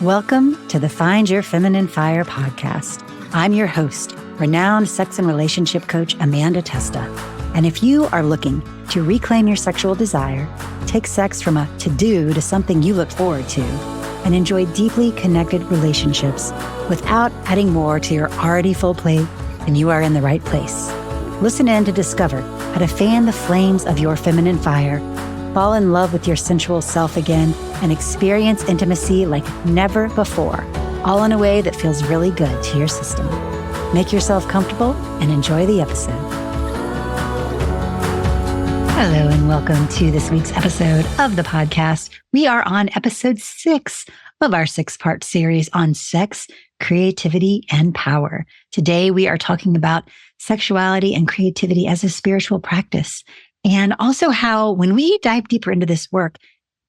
Welcome to the Find Your Feminine Fire podcast. I'm your host, renowned sex and relationship coach, Amanda Testa. And if you are looking to reclaim your sexual desire, take sex from a to-do to something you look forward to, and enjoy deeply connected relationships without adding more to your already full plate, then you are in the right place. Listen in to discover how to fan the flames of your feminine fire, fall in love with your sensual self again, and experience intimacy like never before, all in a way that feels really good to your system. Make yourself comfortable and enjoy the episode. Hello and welcome to this week's episode of the podcast. We are on episode 6 of our 6-part series on sex, creativity, and power. Today we are talking about sexuality and creativity as a spiritual practice, and also how when we dive deeper into this work,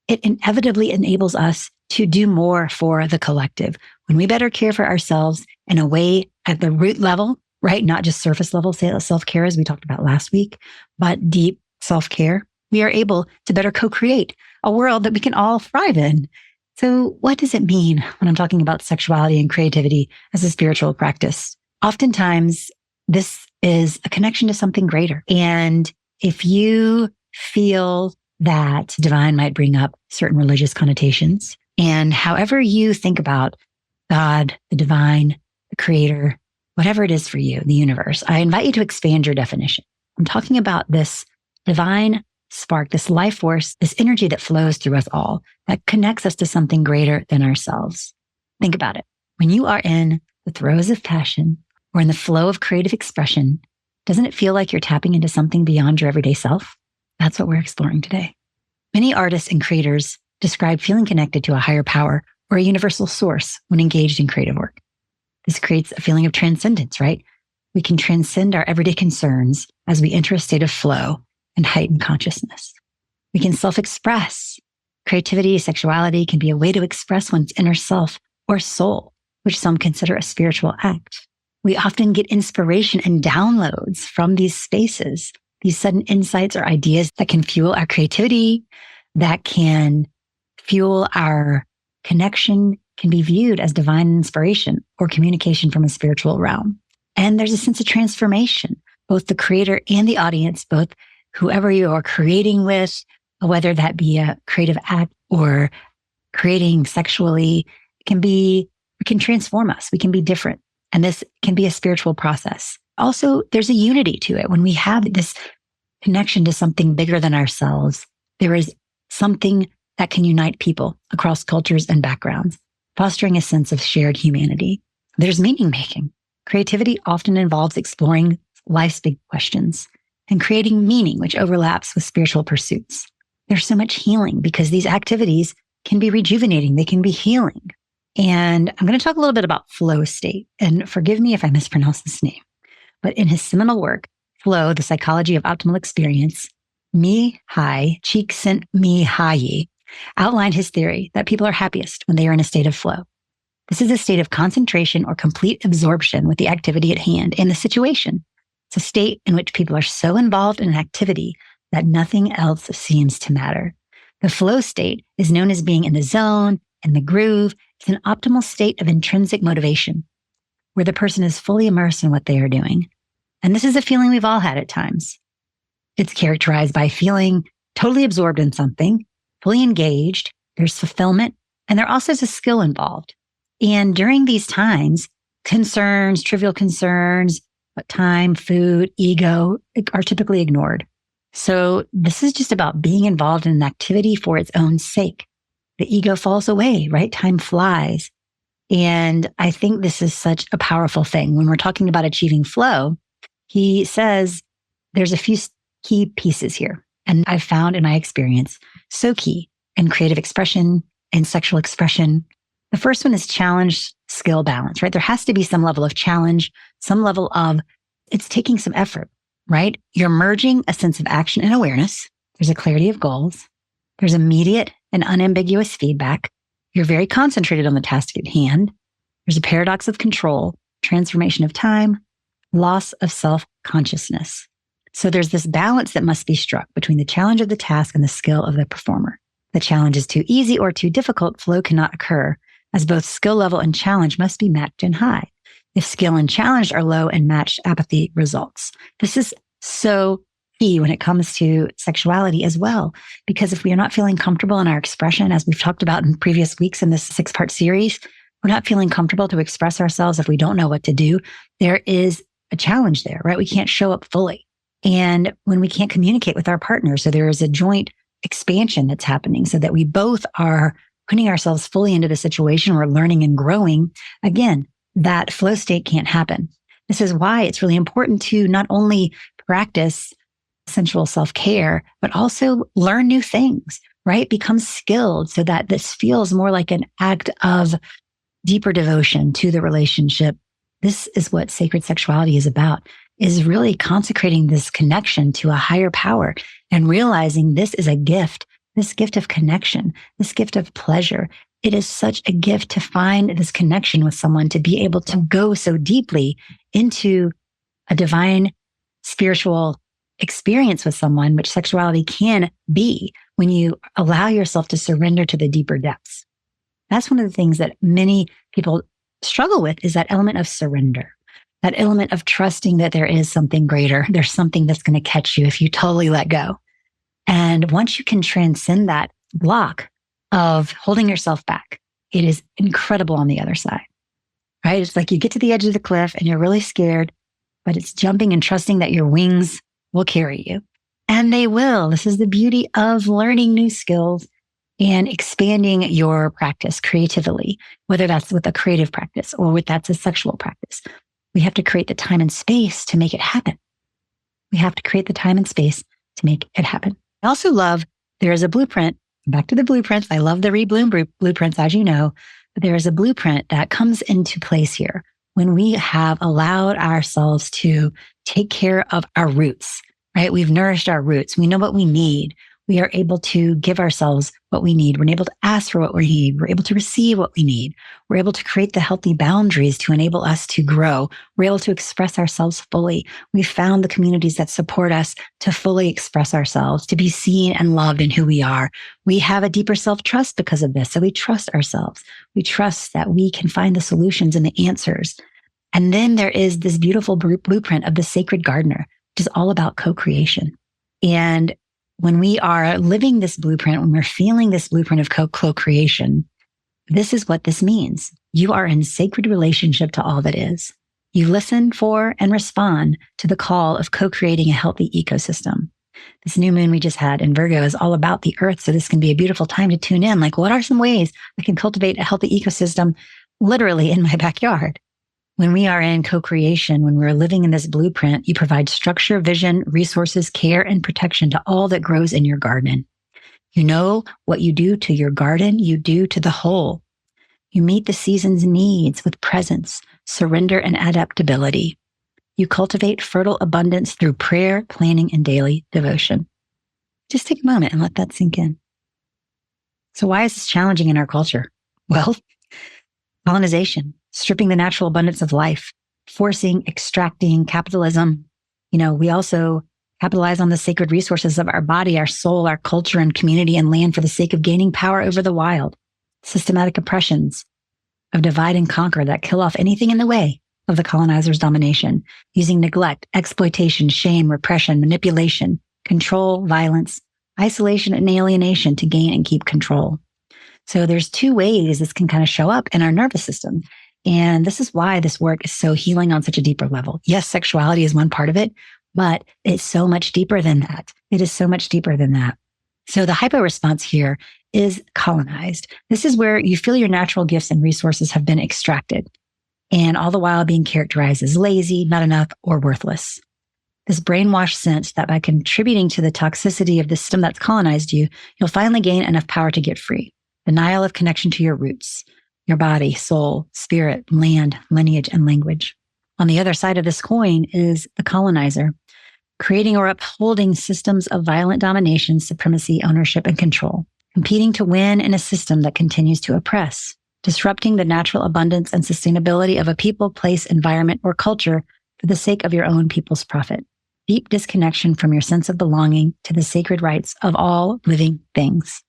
it inevitably enables us to do more for the collective. When we better care for ourselves in a way at the root level, right? Not just surface level self-care as we talked about last week, but deep self-care, we are able to better co-create a world that we can all thrive in. So what does it mean when I'm talking about sexuality and creativity as a spiritual practice? Oftentimes, this is a connection to something greater. And if you feel that divine might bring up certain religious connotations, and however you think about God, the divine, the creator, whatever it is for you, the universe, I invite you to expand your definition. I'm talking about this divine spark, this life force, this energy that flows through us all, that connects us to something greater than ourselves. Think about it. When you are in the throes of passion or in the flow of creative expression, doesn't it feel like you're tapping into something beyond your everyday self? That's what we're exploring today. Many artists and creators describe feeling connected to a higher power or a universal source when engaged in creative work. This creates a feeling of transcendence, right? We can transcend our everyday concerns as we enter a state of flow and heightened consciousness. We can self-express. Creativity, sexuality can be a way to express one's inner self or soul, which some consider a spiritual act. We often get inspiration and downloads from these spaces, these sudden insights or ideas that can fuel our creativity, that can fuel our connection, can be viewed as divine inspiration or communication from a spiritual realm. And there's a sense of transformation, both the creator and the audience, both whoever you are creating with, whether that be a creative act or creating sexually, can transform us. We can be different. And this can be a spiritual process. Also, there's a unity to it. When we have this connection to something bigger than ourselves, there is something that can unite people across cultures and backgrounds, fostering a sense of shared humanity. There's meaning making. Creativity often involves exploring life's big questions and creating meaning, which overlaps with spiritual pursuits. There's so much healing because these activities can be rejuvenating. They can be healing. And I'm going to talk a little bit about flow state. And forgive me if I mispronounce this name. But in his seminal work, Flow, The Psychology of Optimal Experience, Mihaly Csikszentmihalyi outlined his theory that people are happiest when they are in a state of flow. This is a state of concentration or complete absorption with the activity at hand and the situation. It's a state in which people are so involved in an activity that nothing else seems to matter. The flow state is known as being in the zone, in the groove. It's an optimal state of intrinsic motivation where the person is fully immersed in what they are doing. And this is a feeling we've all had at times. It's characterized by feeling totally absorbed in something, fully engaged. There's fulfillment, and there also is a skill involved. And during these times, concerns, trivial concerns, time, food, ego are typically ignored. So this is just about being involved in an activity for its own sake. The ego falls away, right? Time flies. And I think this is such a powerful thing. When we're talking about achieving flow, he says there's a few key pieces here. And I've found in my experience, so key in creative expression and sexual expression. The first one is challenge, skill, balance, right? There has to be some level of challenge, some level of, it's taking some effort, right? You're merging a sense of action and awareness. There's a clarity of goals. There's immediate and unambiguous feedback. You're very concentrated on the task at hand. There's a paradox of control, transformation of time, loss of self-consciousness. So there's this balance that must be struck between the challenge of the task and the skill of the performer. The challenge is too easy or too difficult, flow cannot occur. as both skill level and challenge must be matched and high. If skill and challenge are low and matched, apathy results. This is so key when it comes to sexuality as well, because if we are not feeling comfortable in our expression, as we've talked about in previous weeks in this 6-part series, we're not feeling comfortable to express ourselves. If we don't know what to do, there is a challenge there, right? We can't show up fully. And when we can't communicate with our partner, so there is a joint expansion that's happening so that we both are putting ourselves fully into the situation. We're learning and growing. Again, that flow state can't happen. This is why it's really important to not only practice sensual self-care, but also learn new things, right? Become skilled so that this feels more like an act of deeper devotion to the relationship. This is what sacred sexuality is about, is really consecrating this connection to a higher power and realizing this is a gift, this gift of connection, this gift of pleasure. It is such a gift to find this connection with someone, to be able to go so deeply into a divine spiritual experience with someone, which sexuality can be when you allow yourself to surrender to the deeper depths. That's one of the things that many people struggle with, is that element of surrender, that element of trusting that there is something greater. There's something that's going to catch you if you totally let go. And once you can transcend that block of holding yourself back, it is incredible on the other side, right? It's like you get to the edge of the cliff and you're really scared, but it's jumping and trusting that your wings will carry you. And they will. This is the beauty of learning new skills and expanding your practice creatively, whether that's with a creative practice or with that's a sexual practice. We have to create the time and space to make it happen. We have to create the time and space to make it happen. I also love, there is a blueprint. Back to the blueprints. I love the Rebloom blueprints, as you know, but there is a blueprint that comes into place here when we have allowed ourselves to take care of our roots, right? We've nourished our roots. We know what we need. We are able to give ourselves what we need. We're able to ask for what we need. We're able to receive what we need. We're able to create the healthy boundaries to enable us to grow. We're able to express ourselves fully. We've found the communities that support us to fully express ourselves, to be seen and loved in who we are. We have a deeper self-trust because of this. So we trust ourselves. We trust that we can find the solutions and the answers. And then there is this beautiful blueprint of the sacred gardener, which is all about co-creation. And when we are living this blueprint, when we're feeling this blueprint of co-creation, this is what this means. You are in sacred relationship to all that is. You listen for and respond to the call of co-creating a healthy ecosystem. This new moon we just had in Virgo is all about the earth. So this can be a beautiful time to tune in. Like, what are some ways I can cultivate a healthy ecosystem literally in my backyard? When we are in co-creation, when we're living in this blueprint, you provide structure, vision, resources, care, and protection to all that grows in your garden. You know what you do to your garden, you do to the whole. You meet the season's needs with presence, surrender, and adaptability. You cultivate fertile abundance through prayer, planning, and daily devotion. Just take a moment and let that sink in. So why is this challenging in our culture? Well, colonization, stripping the natural abundance of life, forcing, extracting, capitalism. We also capitalize on the sacred resources of our body, our soul, our culture, and community and land for the sake of gaining power over the wild. Systematic oppressions of divide and conquer that kill off anything in the way of the colonizer's domination, using neglect, exploitation, shame, repression, manipulation, control, violence, isolation, and alienation to gain and keep control. So there's two ways this can kind of show up in our nervous system. And this is why this work is so healing on such a deeper level. Yes, sexuality is one part of it, but it's so much deeper than that. It is so much deeper than that. So the hypo response here is colonized. This is where you feel your natural gifts and resources have been extracted, and all the while being characterized as lazy, not enough, or worthless. This brainwashed sense that by contributing to the toxicity of the system that's colonized you, you'll finally gain enough power to get free. Denial of connection to your roots, your body, soul, spirit, land, lineage, and language. On the other side of this coin is the colonizer, creating or upholding systems of violent domination, supremacy, ownership, and control, competing to win in a system that continues to oppress, disrupting the natural abundance and sustainability of a people, place, environment, or culture for the sake of your own people's profit. Deep disconnection from your sense of belonging to the sacred rights of all living things.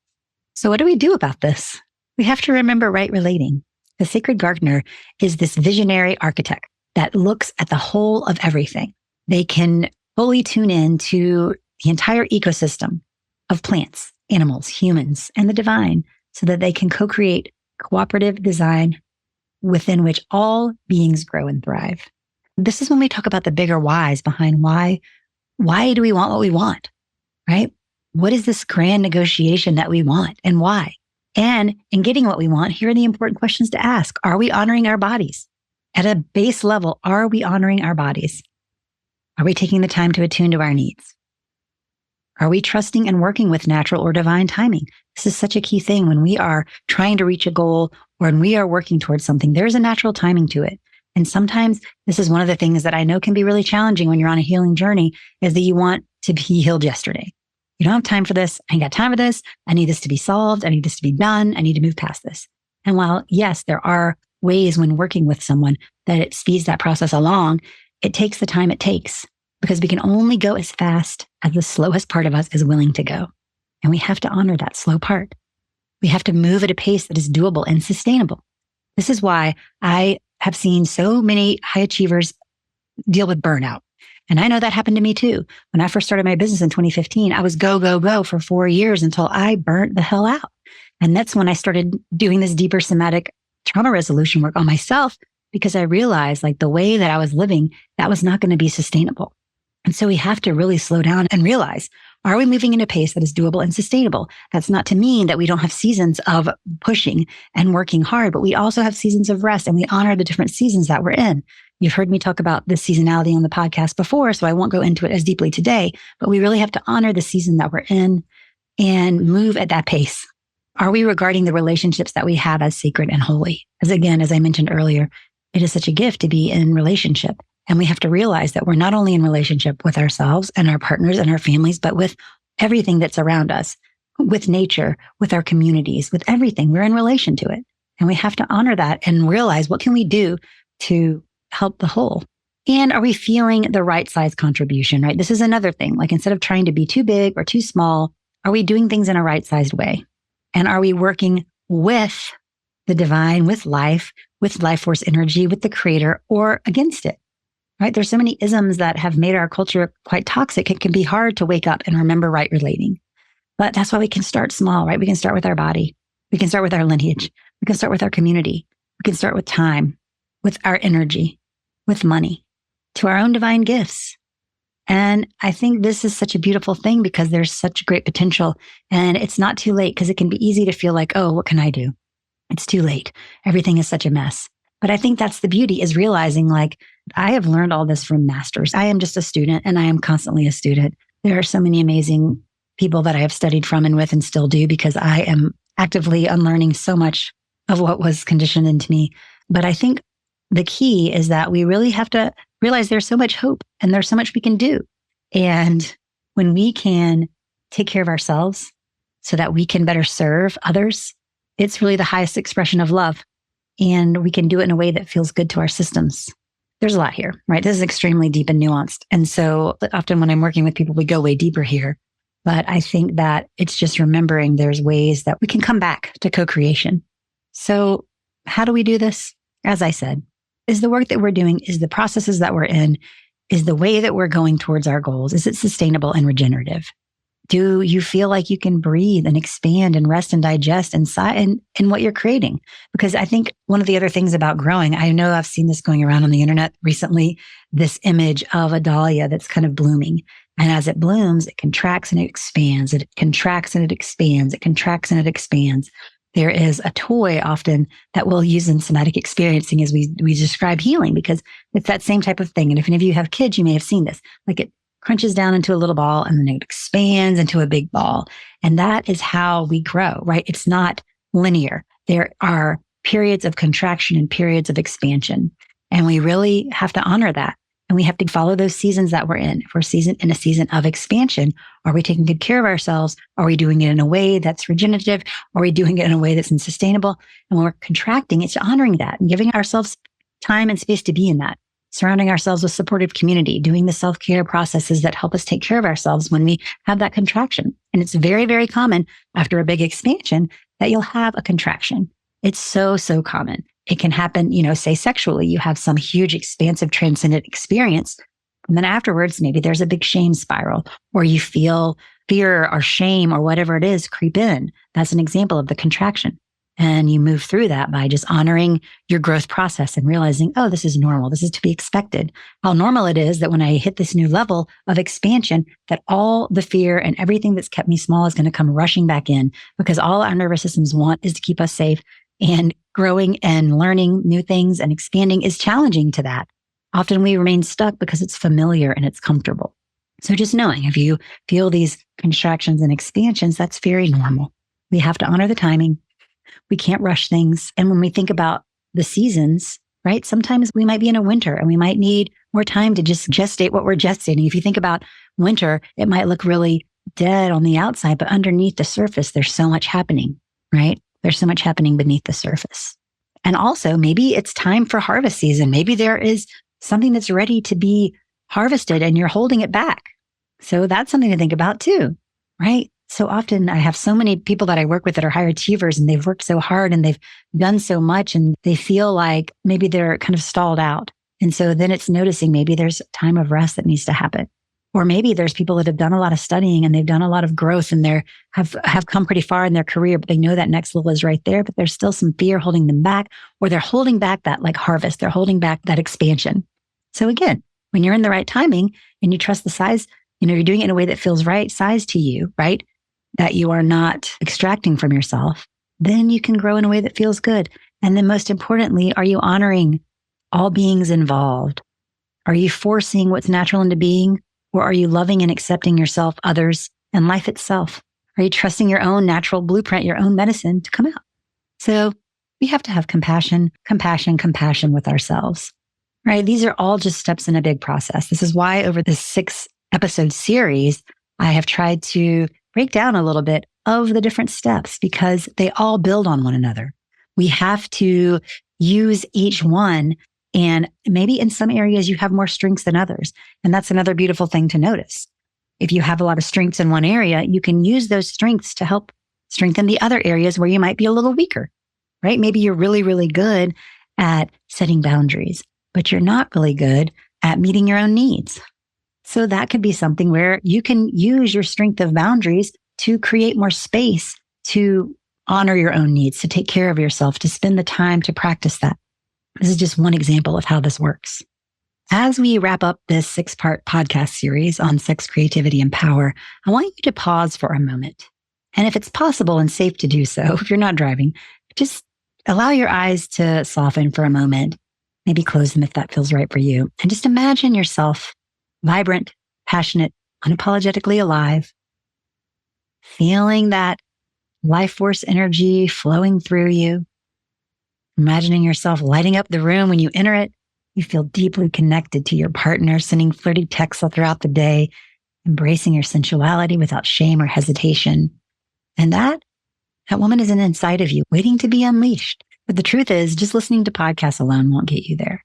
So what do we do about this? We have to remember right relating. The sacred gardener is this visionary architect that looks at the whole of everything. They can fully tune in to the entire ecosystem of plants, animals, humans, and the divine so that they can co-create cooperative design within which all beings grow and thrive. This is when we talk about the bigger whys behind why do we want what we want, right? What is this grand negotiation that we want and why? And in getting what we want, here are the important questions to ask. Are we honoring our bodies? At a base level, are we honoring our bodies? Are we taking the time to attune to our needs? Are we trusting and working with natural or divine timing? This is such a key thing when we are trying to reach a goal or when we are working towards something, there's a natural timing to it. And sometimes this is one of the things that I know can be really challenging when you're on a healing journey is that you want to be healed yesterday. You don't have time for this. I ain't got time for this. I need this to be solved. I need this to be done. I need to move past this. And while, yes, there are ways when working with someone that it speeds that process along, it takes the time it takes because we can only go as fast as the slowest part of us is willing to go. And we have to honor that slow part. We have to move at a pace that is doable and sustainable. This is why I have seen so many high achievers deal with burnout. And I know that happened to me too. When I first started my business in 2015, I was go, go, go for 4 years until I burnt the hell out. And that's when I started doing this deeper somatic trauma resolution work on myself because I realized like the way that I was living, that was not going to be sustainable. And so we have to really slow down and realize, are we moving in a pace that is doable and sustainable? That's not to mean that we don't have seasons of pushing and working hard, but we also have seasons of rest and we honor the different seasons that we're in. You've heard me talk about the seasonality on the podcast before, so I won't go into it as deeply today, but we really have to honor the season that we're in and move at that pace. Are we regarding the relationships that we have as sacred and holy? As again, as I mentioned earlier, it is such a gift to be in relationship. And we have to realize that we're not only in relationship with ourselves and our partners and our families, but with everything that's around us, with nature, with our communities, with everything. We're in relation to it. And we have to honor that and realize what can we do to help the whole. And are we feeling the right size contribution, right? This is another thing. Like instead of trying to be too big or too small, are we doing things in a right sized way? And are we working with the divine, with life force energy, with the creator, or against it? Right? There's so many isms that have made our culture quite toxic. It can be hard to wake up and remember right relating. But that's why we can start small, right? We can start with our body. We can start with our lineage. We can start with our community. We can start with time, with our energy, with money, to our own divine gifts. And I think this is such a beautiful thing because there's such great potential and it's not too late because it can be easy to feel like, oh, what can I do? It's too late. Everything is such a mess. But I think that's the beauty is realizing like, I have learned all this from masters. I am just a student and I am constantly a student. There are so many amazing people that I have studied from and with and still do because I am actively unlearning so much of what was conditioned into me. But I think the key is that we really have to realize there's so much hope and there's so much we can do. And when we can take care of ourselves so that we can better serve others, it's really the highest expression of love. And we can do it in a way that feels good to our systems. There's a lot here, right? This is extremely deep and nuanced. And so often when I'm working with people, we go way deeper here. But I think that it's just remembering there's ways that we can come back to co-creation. So how do we do this? As I said, is the work that we're doing, is the processes that we're in, is the way that we're going towards our goals, is it sustainable and regenerative? Do you feel like you can breathe and expand and rest and digest inside in what you're creating? Because I think one of the other things about growing, I know I've seen this going around on the internet recently, this image of a dahlia that's kind of blooming. And as it blooms, it contracts and it expands. It contracts and it expands. It contracts and it expands. There is a toy often that we'll use in somatic experiencing as we describe healing because it's that same type of thing. And if any of you have kids, you may have seen this. Like it crunches down into a little ball and then it expands into a big ball. And that is how we grow, right? It's not linear. There are periods of contraction and periods of expansion. And we really have to honor that. And we have to follow those seasons that we're in. If we're in a season of expansion, are we taking good care of ourselves? Are we doing it in a way that's regenerative? Are we doing it in a way that's unsustainable? And when we're contracting, it's honoring that and giving ourselves time and space to be in that. Surrounding ourselves with supportive community, doing the self-care processes that help us take care of ourselves when we have that contraction. And it's very, very common after a big expansion that you'll have a contraction. It's so, so common. It can happen, say sexually, you have some huge, expansive, transcendent experience. And then afterwards, maybe there's a big shame spiral, or you feel fear or shame or whatever it is creep in. That's an example of the contraction. And you move through that by just honoring your growth process and realizing, oh, this is normal. This is to be expected. How normal it is that when I hit this new level of expansion, that all the fear and everything that's kept me small is going to come rushing back in, because all our nervous systems want is to keep us safe. And growing and learning new things and expanding is challenging to that. Often we remain stuck because it's familiar and it's comfortable. So just knowing if you feel these contractions and expansions, that's very normal. We have to honor the timing. We can't rush things. And when we think about the seasons, right, sometimes we might be in a winter and we might need more time to just gestate what we're gestating. If you think about winter, it might look really dead on the outside, but underneath the surface, there's so much happening, right? There's so much happening beneath the surface. And also, maybe it's time for harvest season. Maybe there is something that's ready to be harvested and you're holding it back. So that's something to think about too, right? So often I have so many people that I work with that are high achievers, and they've worked so hard and they've done so much, and they feel like maybe they're kind of stalled out. And so then it's noticing maybe there's time of rest that needs to happen. Or maybe there's people that have done a lot of studying and they've done a lot of growth and they have come pretty far in their career, but they know that next level is right there, but there's still some fear holding them back, or they're holding back that like harvest. They're holding back that expansion. So again, when you're in the right timing and you trust the size, you're doing it in a way that feels right size to you, right? That you are not extracting from yourself, then you can grow in a way that feels good. And then most importantly, are you honoring all beings involved? Are you forcing what's natural into being? Or are you loving and accepting yourself, others, and life itself? Are you trusting your own natural blueprint, your own medicine to come out? So we have to have compassion with ourselves, right? These are all just steps in a big process. This is why over this 6-episode series, I have tried to break down a little bit of the different steps because they all build on one another. We have to use each one. And maybe in some areas you have more strengths than others. And that's another beautiful thing to notice. If you have a lot of strengths in one area, you can use those strengths to help strengthen the other areas where you might be a little weaker, right? Maybe you're really, really good at setting boundaries, but you're not really good at meeting your own needs. So that could be something where you can use your strength of boundaries to create more space to honor your own needs, to take care of yourself, to spend the time to practice that. This is just one example of how this works. As we wrap up this 6-part podcast series on sex, creativity, and power, I want you to pause for a moment. And if it's possible and safe to do so, if you're not driving, just allow your eyes to soften for a moment. Maybe close them if that feels right for you. And just imagine yourself vibrant, passionate, unapologetically alive, feeling that life force energy flowing through you. Imagining yourself lighting up the room when you enter it. You feel deeply connected to your partner, sending flirty texts all throughout the day, embracing your sensuality without shame or hesitation. And that woman is inside of you, waiting to be unleashed. But the truth is, just listening to podcasts alone won't get you there.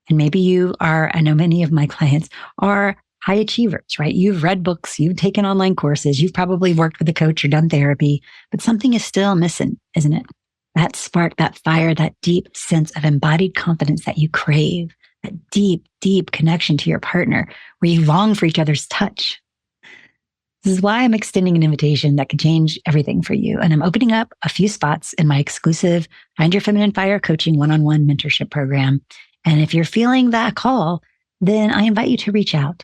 And maybe you are, I know many of my clients are high achievers, right? You've read books, you've taken online courses, you've probably worked with a coach or done therapy, but something is still missing, isn't it? That spark, that fire, that deep sense of embodied confidence that you crave, that deep, deep connection to your partner where you long for each other's touch. This is why I'm extending an invitation that could change everything for you. And I'm opening up a few spots in my exclusive Find Your Feminine Fire coaching one-on-one mentorship program. And if you're feeling that call, then I invite you to reach out.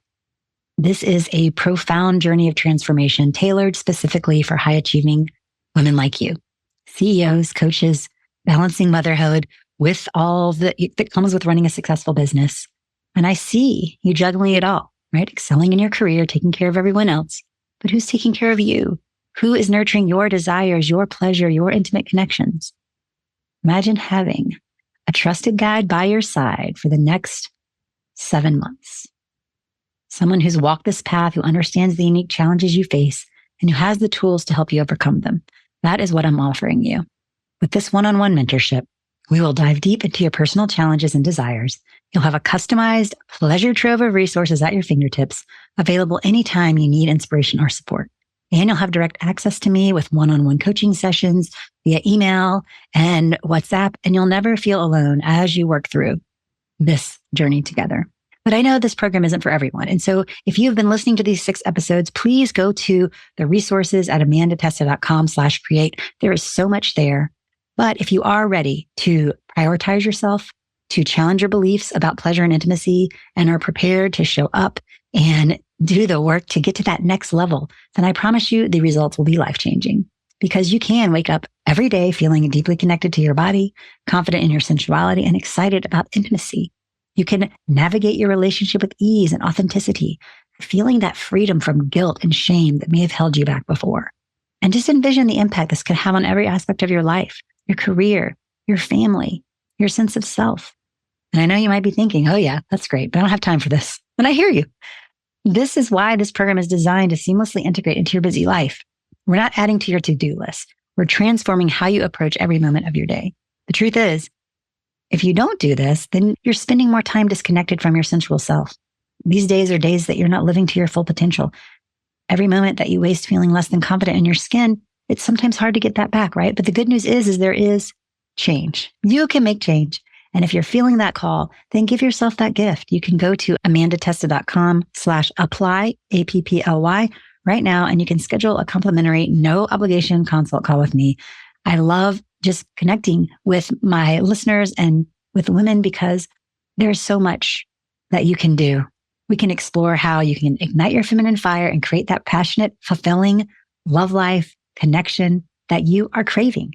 This is a profound journey of transformation tailored specifically for high achieving women like you. CEOs, coaches, balancing motherhood with all that comes with running a successful business. And I see you juggling it all, right? Excelling in your career, taking care of everyone else. But who's taking care of you? Who is nurturing your desires, your pleasure, your intimate connections? Imagine having a trusted guide by your side for the next 7 months. Someone who's walked this path, who understands the unique challenges you face, and who has the tools to help you overcome them. That is what I'm offering you. With this one-on-one mentorship, we will dive deep into your personal challenges and desires. You'll have a customized pleasure trove of resources at your fingertips, available anytime you need inspiration or support. And you'll have direct access to me with one-on-one coaching sessions via email and WhatsApp. And you'll never feel alone as you work through this journey together. But I know this program isn't for everyone. And so if you've been listening to these 6 episodes, please go to the resources at amandatesta.com/create. There is so much there. But if you are ready to prioritize yourself, to challenge your beliefs about pleasure and intimacy, and are prepared to show up and do the work to get to that next level, then I promise you the results will be life-changing, because you can wake up every day feeling deeply connected to your body, confident in your sensuality, and excited about intimacy. You can navigate your relationship with ease and authenticity, feeling that freedom from guilt and shame that may have held you back before. And just envision the impact this could have on every aspect of your life, your career, your family, your sense of self. And I know you might be thinking, oh yeah, that's great, but I don't have time for this. And I hear you. This is why this program is designed to seamlessly integrate into your busy life. We're not adding to your to-do list. We're transforming how you approach every moment of your day. The truth is, if you don't do this, then you're spending more time disconnected from your sensual self. These days are days that you're not living to your full potential. Every moment that you waste feeling less than confident in your skin, it's sometimes hard to get that back, right? But the good news is there is change. You can make change. And if you're feeling that call, then give yourself that gift. You can go to amandatesta.com/apply, APPLY right now, and you can schedule a complimentary, no obligation consult call with me. I love just connecting with my listeners and with women because there's so much that you can do. We can explore how you can ignite your feminine fire and create that passionate, fulfilling love life connection that you are craving.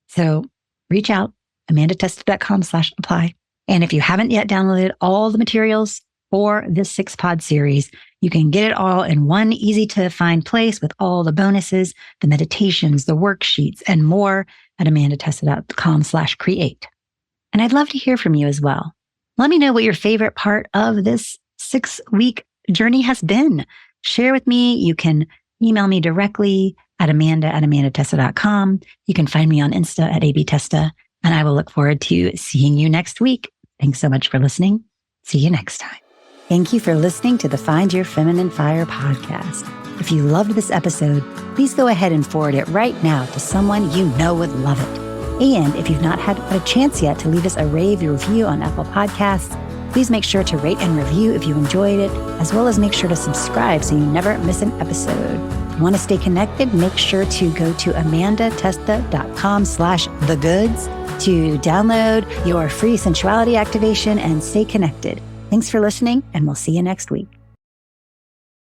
So reach out, amandatesta.com/apply. And if you haven't yet downloaded all the materials for this 6-pod series, you can get it all in one easy to find place with all the bonuses, the meditations, the worksheets, and more at amandatesta.com/create. And I'd love to hear from you as well. Let me know what your favorite part of this 6-week journey has been. Share with me. You can email me directly at amanda@amandatesta.com. You can find me on Insta at abtesta, and I will look forward to seeing you next week. Thanks so much for listening. See you next time. Thank you for listening to the Find Your Feminine Fire podcast. If you loved this episode, please go ahead and forward it right now to someone you know would love it. And if you've not had a chance yet to leave us a rave review on Apple Podcasts, please make sure to rate and review if you enjoyed it, as well as make sure to subscribe so you never miss an episode. If you want to stay connected, make sure to go to amandatesta.com/thegoods to download your free sensuality activation and stay connected. Thanks for listening, and we'll see you next week.